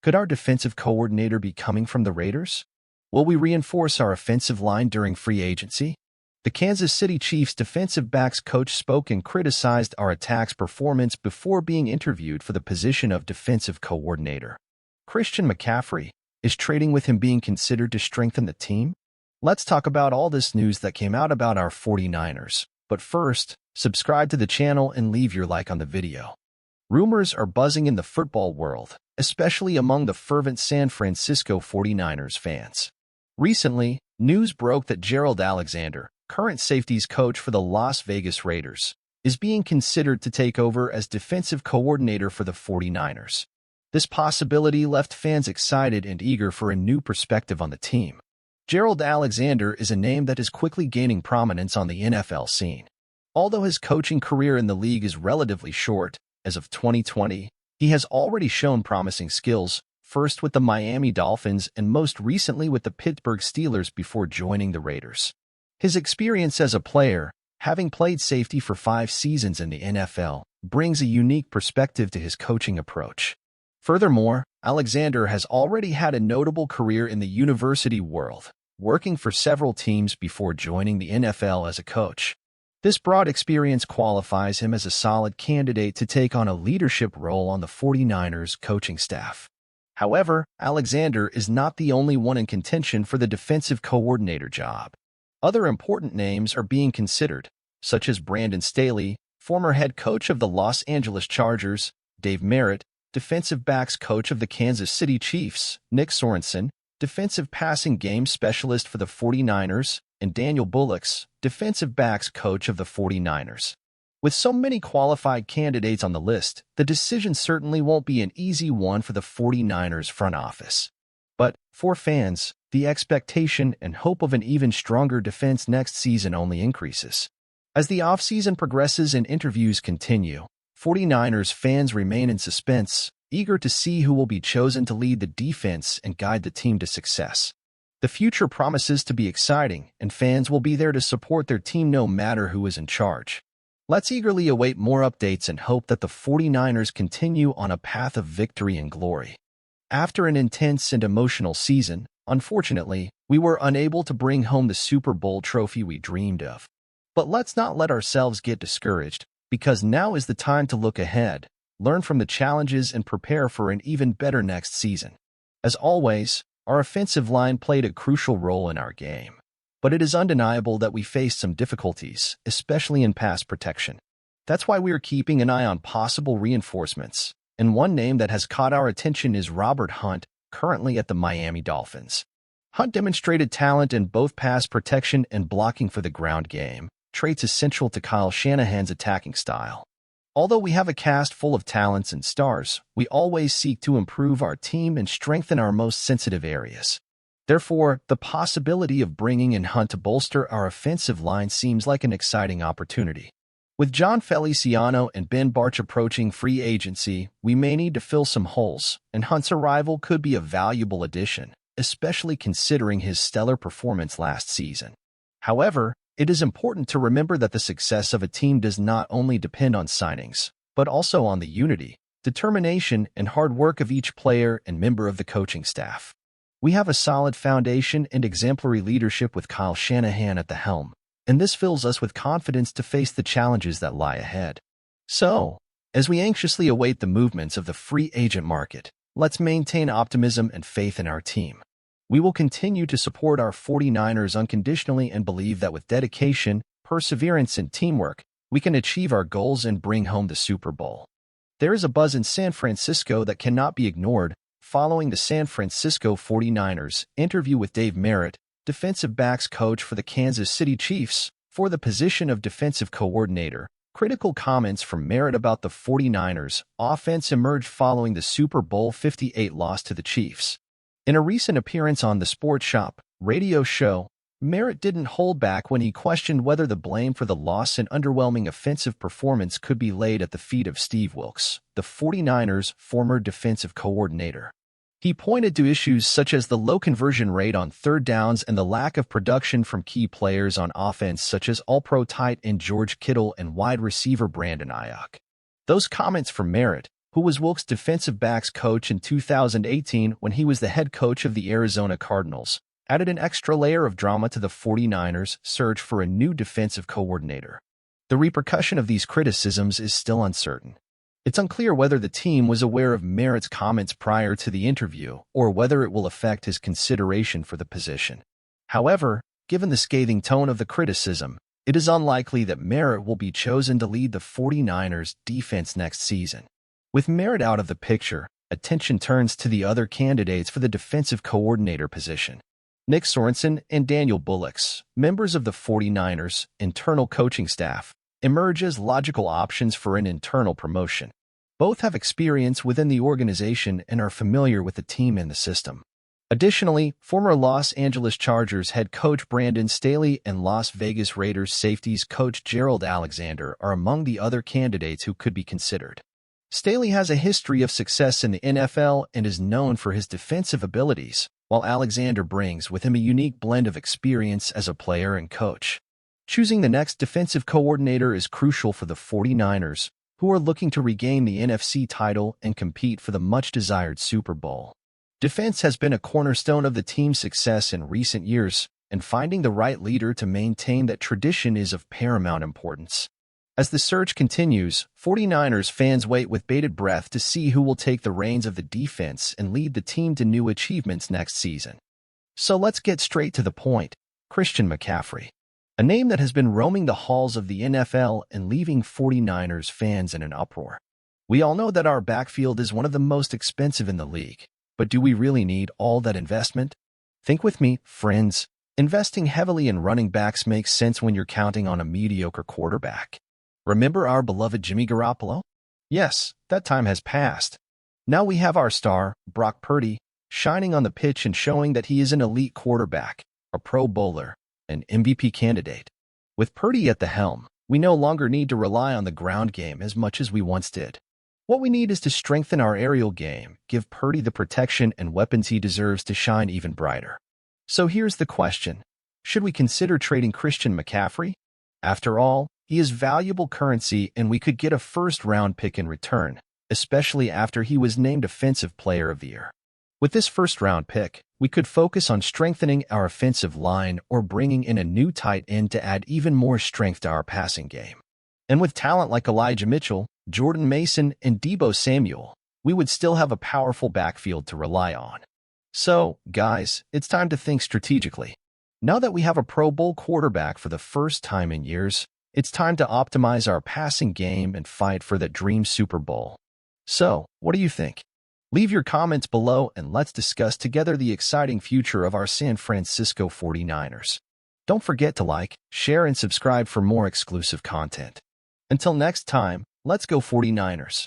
Could our defensive coordinator be coming from the Raiders? Will we reinforce our offensive line during free agency? The Kansas City Chiefs defensive backs coach spoke and criticized our attack's performance before being interviewed for the position of defensive coordinator. Christian McCaffrey, is trading with him being considered to strengthen the team? Let's talk about all this news that came out about our 49ers. But first, subscribe to the channel and leave your like on the video. Rumors are buzzing in the football world, especially among the fervent San Francisco 49ers fans. Recently, news broke that Gerald Alexander, current safeties coach for the Las Vegas Raiders, is being considered to take over as defensive coordinator for the 49ers. This possibility left fans excited and eager for a new perspective on the team. Gerald Alexander is a name that is quickly gaining prominence on the NFL scene. Although his coaching career in the league is relatively short, as of 2020, he has already shown promising skills, first with the Miami Dolphins and most recently with the Pittsburgh Steelers before joining the Raiders. His experience as a player, having played safety for 5 seasons in the NFL, brings a unique perspective to his coaching approach. Furthermore, Alexander has already had a notable career in the university world, working for several teams before joining the NFL as a coach. This broad experience qualifies him as a solid candidate to take on a leadership role on the 49ers coaching staff. However, Alexander is not the only one in contention for the defensive coordinator job. Other important names are being considered, such as Brandon Staley, former head coach of the Los Angeles Chargers, Dave Merritt, defensive backs coach of the Kansas City Chiefs, Nick Sorensen, defensive passing game specialist for the 49ers, and Daniel Bullocks, defensive backs coach of the 49ers. With so many qualified candidates on the list, the decision certainly won't be an easy one for the 49ers front office. But, for fans, the expectation and hope of an even stronger defense next season only increases. As the offseason progresses and interviews continue, 49ers fans remain in suspense, eager to see who will be chosen to lead the defense and guide the team to success. The future promises to be exciting, and fans will be there to support their team no matter who is in charge. Let's eagerly await more updates and hope that the 49ers continue on a path of victory and glory. After an intense and emotional season, unfortunately, we were unable to bring home the Super Bowl trophy we dreamed of. But let's not let ourselves get discouraged, because now is the time to look ahead, learn from the challenges and prepare for an even better next season. As always, our offensive line played a crucial role in our game. But it is undeniable that we faced some difficulties, especially in pass protection. That's why we are keeping an eye on possible reinforcements, and one name that has caught our attention is Robert Hunt, currently at the Miami Dolphins. Hunt demonstrated talent in both pass protection and blocking for the ground game, traits essential to Kyle Shanahan's attacking style. Although we have a cast full of talents and stars, we always seek to improve our team and strengthen our most sensitive areas. Therefore, the possibility of bringing in Hunt to bolster our offensive line seems like an exciting opportunity. With John Feliciano and Ben Barch approaching free agency, we may need to fill some holes, and Hunt's arrival could be a valuable addition, especially considering his stellar performance last season. However, it is important to remember that the success of a team does not only depend on signings, but also on the unity, determination, and hard work of each player and member of the coaching staff. We have a solid foundation and exemplary leadership with Kyle Shanahan at the helm, and this fills us with confidence to face the challenges that lie ahead. So, as we anxiously await the movements of the free agent market, let's maintain optimism and faith in our team. We will continue to support our 49ers unconditionally and believe that with dedication, perseverance, and teamwork, we can achieve our goals and bring home the Super Bowl. There is a buzz in San Francisco that cannot be ignored following the San Francisco 49ers interview with Dave Merritt, defensive backs coach for the Kansas City Chiefs, for the position of defensive coordinator. Critical comments from Merritt about the 49ers offense emerged following the Super Bowl 58 loss to the Chiefs. In a recent appearance on the Sports Shop radio show, Merritt didn't hold back when he questioned whether the blame for the loss and underwhelming offensive performance could be laid at the feet of Steve Wilks, the 49ers' former defensive coordinator. He pointed to issues such as the low conversion rate on third downs and the lack of production from key players on offense such as All-Pro tight end George Kittle and wide receiver Brandon Ayuk. Those comments from Merritt, who was Wilkes' defensive backs coach in 2018 when he was the head coach of the Arizona Cardinals, added an extra layer of drama to the 49ers' search for a new defensive coordinator. The repercussion of these criticisms is still uncertain. It's unclear whether the team was aware of Merritt's comments prior to the interview or whether it will affect his consideration for the position. However, given the scathing tone of the criticism, it is unlikely that Merritt will be chosen to lead the 49ers' defense next season. With Merritt out of the picture, attention turns to the other candidates for the defensive coordinator position. Nick Sorensen and Daniel Bullocks, members of the 49ers' internal coaching staff, emerge as logical options for an internal promotion. Both have experience within the organization and are familiar with the team and the system. Additionally, former Los Angeles Chargers head coach Brandon Staley and Las Vegas Raiders safeties coach Gerald Alexander are among the other candidates who could be considered. Staley has a history of success in the NFL and is known for his defensive abilities, while Alexander brings with him a unique blend of experience as a player and coach. Choosing the next defensive coordinator is crucial for the 49ers, who are looking to regain the NFC title and compete for the much-desired Super Bowl. Defense has been a cornerstone of the team's success in recent years, and finding the right leader to maintain that tradition is of paramount importance. As the search continues, 49ers fans wait with bated breath to see who will take the reins of the defense and lead the team to new achievements next season. So let's get straight to the point. Christian McCaffrey, a name that has been roaming the halls of the NFL and leaving 49ers fans in an uproar. We all know that our backfield is one of the most expensive in the league, but do we really need all that investment? Think with me, friends. Investing heavily in running backs makes sense when you're counting on a mediocre quarterback. Remember our beloved Jimmy Garoppolo? Yes, that time has passed. Now we have our star, Brock Purdy, shining on the pitch and showing that he is an elite quarterback, a Pro Bowler, an MVP candidate. With Purdy at the helm, we no longer need to rely on the ground game as much as we once did. What we need is to strengthen our aerial game, give Purdy the protection and weapons he deserves to shine even brighter. So here's the question. Should we consider trading Christian McCaffrey? After all, he is valuable currency and we could get a first-round pick in return, especially after he was named Offensive Player of the Year. With this first-round pick, we could focus on strengthening our offensive line or bringing in a new tight end to add even more strength to our passing game. And with talent like Elijah Mitchell, Jordan Mason, and Deebo Samuel, we would still have a powerful backfield to rely on. So, guys, it's time to think strategically. Now that we have a Pro Bowl quarterback for the first time in years, it's time to optimize our passing game and fight for that dream Super Bowl. So, what do you think? Leave your comments below and let's discuss together the exciting future of our San Francisco 49ers. Don't forget to like, share, and subscribe for more exclusive content. Until next time, let's go 49ers.